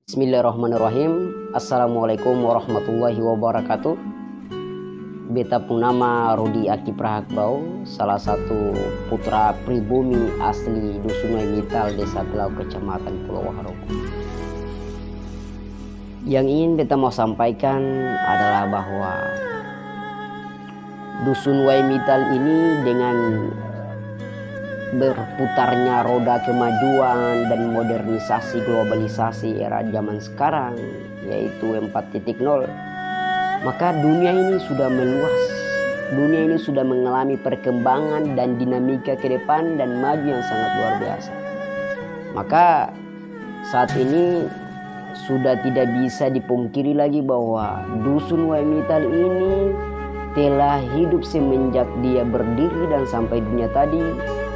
Bismillahirrahmanirrahim. Assalamualaikum warahmatullahi wabarakatuh. Beta pun nama Rudi Aki Prahakbau, salah satu putra pribumi asli Dusun Waimittal, Desa Telau, Kecamatan Pulau Waharoko. Yang ingin beta mau sampaikan adalah bahwa Dusun Waimittal ini dengan berputarnya roda kemajuan dan modernisasi globalisasi era zaman sekarang, yaitu 4.0, maka dunia ini sudah meluas. Dunia ini sudah mengalami perkembangan dan dinamika ke depan dan maju yang sangat luar biasa. Maka saat ini sudah tidak bisa dipungkiri lagi bahwa Dusun Waimittal ini telah hidup semenjak dia berdiri dan sampai dunia tadi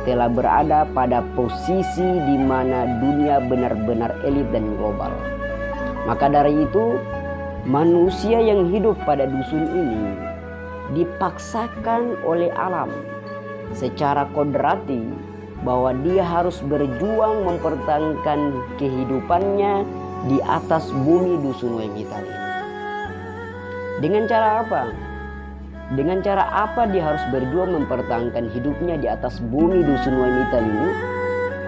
telah berada pada posisi di mana dunia benar-benar elit dan global. Maka dari itu, manusia yang hidup pada dusun ini dipaksakan oleh alam secara kodrati bahwa dia harus berjuang mempertahankan kehidupannya di atas bumi Dusun Waimittal ini. Dengan cara apa? Dengan cara apa dia harus berjuang mempertahankan hidupnya di atas bumi Dusun Waimittal ini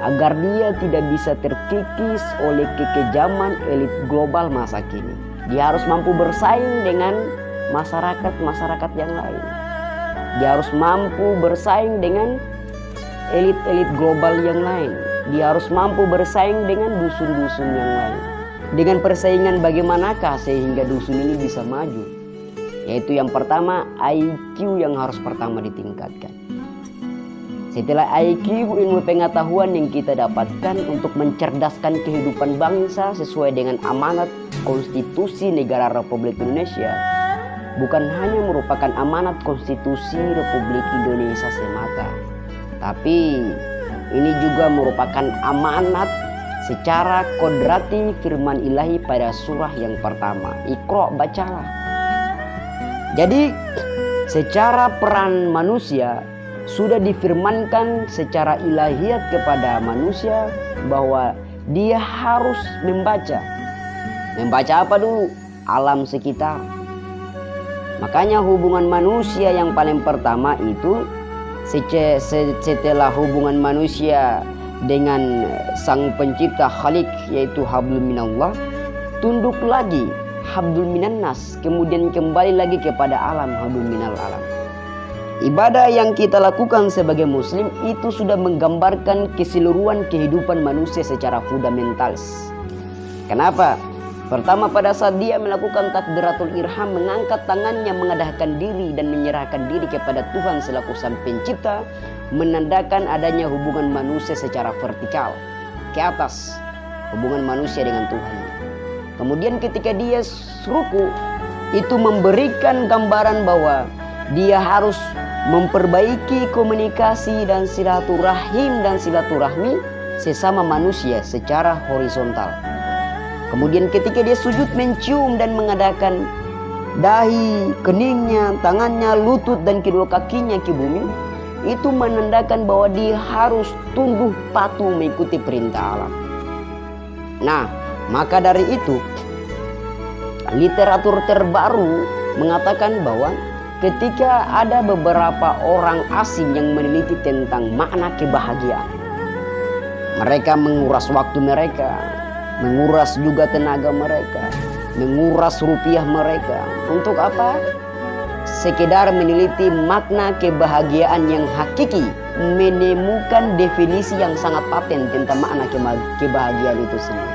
agar dia tidak bisa terkikis oleh kekejaman elit global masa kini. Dia harus mampu bersaing dengan masyarakat yang lain. Dia harus mampu bersaing dengan elit-elit global yang lain. Dia harus mampu bersaing dengan dusun-dusun yang lain. Dengan persaingan bagaimanakah sehingga dusun ini bisa maju? Yaitu yang pertama, IQ yang harus pertama ditingkatkan. Setelah IQ, ilmu pengetahuan yang kita dapatkan untuk mencerdaskan kehidupan bangsa sesuai dengan amanat konstitusi negara Republik Indonesia, bukan hanya merupakan amanat konstitusi Republik Indonesia semata, tapi ini juga merupakan amanat secara kodrati firman ilahi pada surah yang pertama, Iqra, bacalah. Jadi secara peran manusia sudah difirmankan secara ilahiyat kepada manusia bahwa dia harus membaca. Membaca apa dulu? Alam sekitar. Makanya hubungan manusia yang paling pertama itu setelah hubungan manusia dengan sang pencipta Khalik, yaitu hablum minallah, tunduk lagi hablum minannas, kemudian kembali lagi kepada alam, hablum minal alam. Ibadah yang kita lakukan sebagai muslim itu sudah menggambarkan keseluruhan kehidupan manusia secara fundamentalis. Kenapa? Pertama, pada saat dia melakukan takbiratul ihram, mengangkat tangannya, mengadahkan diri dan menyerahkan diri kepada Tuhan selaku sang pencipta, menandakan adanya hubungan manusia secara vertikal ke atas, hubungan manusia dengan Tuhan. Kemudian ketika dia ruku, itu memberikan gambaran bahwa dia harus memperbaiki komunikasi dan silaturahmi sesama manusia secara horizontal. Kemudian ketika dia sujud, mencium dan mengadakan dahi, keningnya, tangannya, lutut dan kedua kakinya ke bumi, itu menandakan bahwa dia harus tunduk patuh mengikuti perintah Allah. Nah, maka dari itu, literatur terbaru mengatakan bahwa ketika ada beberapa orang asing yang meneliti tentang makna kebahagiaan, mereka menguras waktu mereka, menguras juga tenaga mereka, menguras rupiah mereka. Untuk apa? Sekedar meneliti makna kebahagiaan yang hakiki, menemukan definisi yang sangat paten tentang makna kebahagiaan itu sendiri.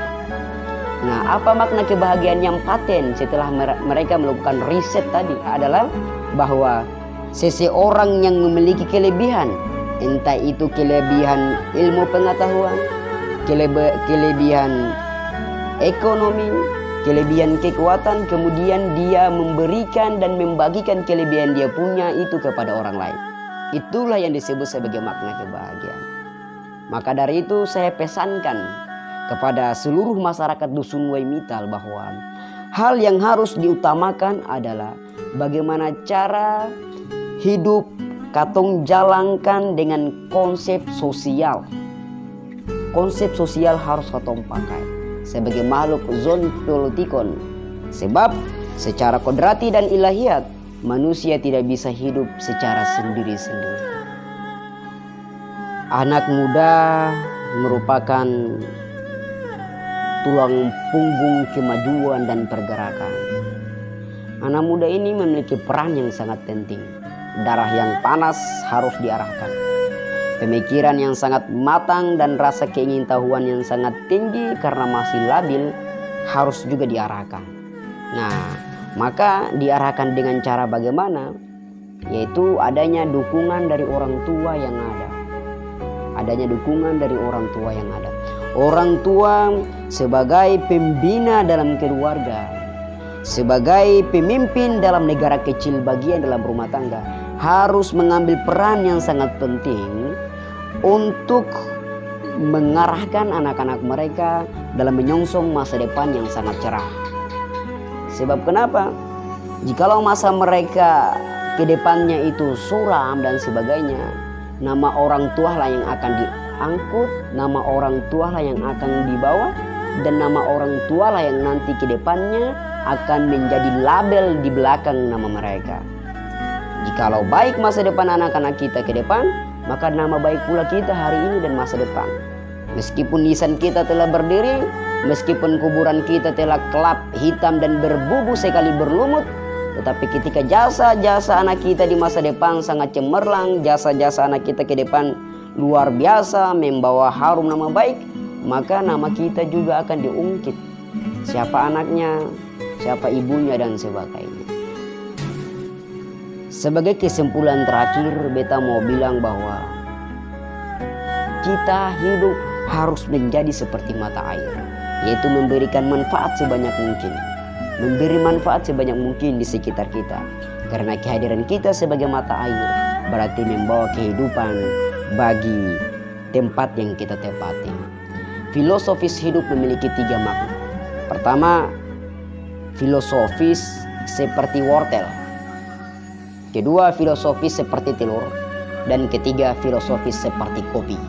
Nah, apa makna kebahagiaan yang paten setelah mereka melakukan riset tadi adalah bahwa seseorang yang memiliki kelebihan, entah itu kelebihan ilmu pengetahuan, kelebihan ekonomi, kelebihan kekuatan, kemudian dia memberikan dan membagikan kelebihan dia punya itu kepada orang lain. Itulah yang disebut sebagai makna kebahagiaan. Maka dari itu saya pesankan kepada seluruh masyarakat Dusun Waimittal bahwa hal yang harus diutamakan adalah bagaimana cara hidup katong jalankan dengan konsep sosial. Konsep sosial harus katong pakai. sebagai makhluk zoontotikon. Sebab secara kodrati dan ilahiyat manusia tidak bisa hidup secara sendiri-sendiri. Anak muda merupakan tulang punggung kemajuan dan pergerakan. Anak muda ini memiliki peran yang sangat penting. Darah yang panas harus diarahkan. Pemikiran yang sangat matang dan rasa keingintahuan yang sangat tinggi karena masih labil harus juga diarahkan. Nah, maka diarahkan dengan cara bagaimana? Yaitu adanya dukungan dari orang tua yang ada. Adanya dukungan dari orang tua yang ada. Orang tua sebagai pembina dalam keluarga, sebagai pemimpin dalam negara kecil bagian dalam rumah tangga, harus mengambil peran yang sangat penting untuk mengarahkan anak-anak mereka dalam menyongsong masa depan yang sangat cerah. Sebab kenapa? Jikalau masa mereka ke depannya itu suram dan sebagainya, nama orang tua lah yang akan diangkut, nama orang tua lah yang akan dibawa, dan nama orang tua lah yang nanti ke depannya akan menjadi label di belakang nama mereka. Jikalau baik masa depan anak-anak kita ke depan, maka nama baik pula kita hari ini dan masa depan. Meskipun nisan kita telah berdiri, meskipun kuburan kita telah kelap, hitam dan berbubu sekali berlumut, tetapi ketika jasa-jasa anak kita di masa depan sangat cemerlang, jasa-jasa anak kita ke depan luar biasa, membawa harum nama baik, maka nama kita juga akan diungkit. Siapa anaknya, siapa ibunya dan sebagainya. Sebagai kesimpulan terakhir, beta mau bilang bahwa kita hidup harus menjadi seperti mata air, yaitu memberikan manfaat sebanyak mungkin, memberi manfaat sebanyak mungkin di sekitar kita. Karena kehadiran kita sebagai mata air berarti membawa kehidupan bagi tempat yang kita tempati. Filosofis hidup memiliki 3 makna. Pertama, filosofis seperti wortel. Kedua, filosofis seperti telur. Dan ketiga, filosofis seperti kopi.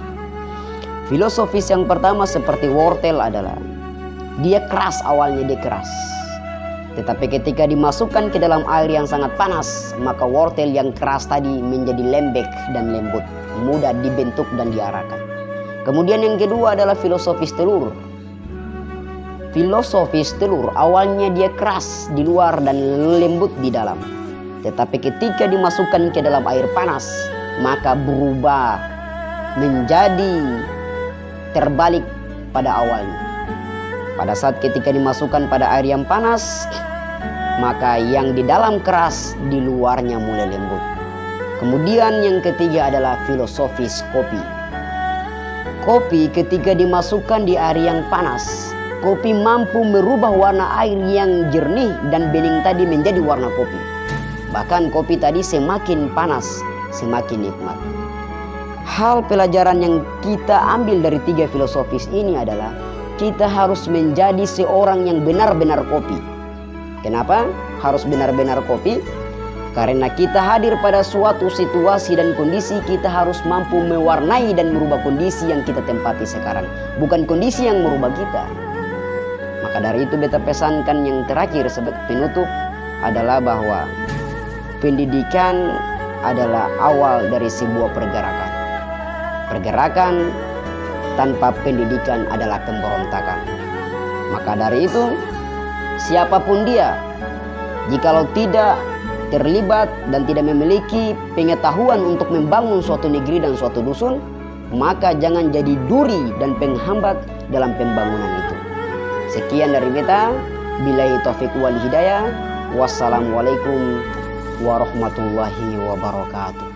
Filosofis yang pertama seperti wortel adalah dia keras, awalnya dia keras. Tetapi ketika dimasukkan ke dalam air yang sangat panas, maka wortel yang keras tadi menjadi lembek dan lembut, mudah dibentuk dan diarahkan. Kemudian yang kedua adalah filosofis telur. Filosofis telur awalnya dia keras di luar dan lembut di dalam. Tetapi ketika dimasukkan ke dalam air panas, maka berubah menjadi terbalik pada awalnya. Pada saat ketika dimasukkan pada air yang panas, maka yang di dalam keras, di luarnya mulai lembut. Kemudian yang ketiga adalah filosofis kopi. Kopi ketika dimasukkan di air yang panas, kopi mampu merubah warna air yang jernih dan bening tadi menjadi warna kopi. Bahkan kopi tadi semakin panas, semakin nikmat. Hal pelajaran yang kita ambil dari 3 filosofis ini adalah kita harus menjadi seorang yang benar-benar kopi. Kenapa harus benar-benar kopi? Karena kita hadir pada suatu situasi dan kondisi, kita harus mampu mewarnai dan merubah kondisi yang kita tempati sekarang, bukan kondisi yang merubah kita. Maka dari itu beta pesankan yang terakhir sebagai penutup adalah bahwa pendidikan adalah awal dari sebuah pergerakan. Pergerakan tanpa pendidikan adalah pemberontakan. Maka dari itu, siapapun dia, jikalau tidak terlibat dan tidak memiliki pengetahuan untuk membangun suatu negeri dan suatu dusun, maka jangan jadi duri dan penghambat dalam pembangunan itu. Sekian dari beta. Billahi taufiq wal hidayah. Wassalamualaikum warahmatullahi wabarakatuh.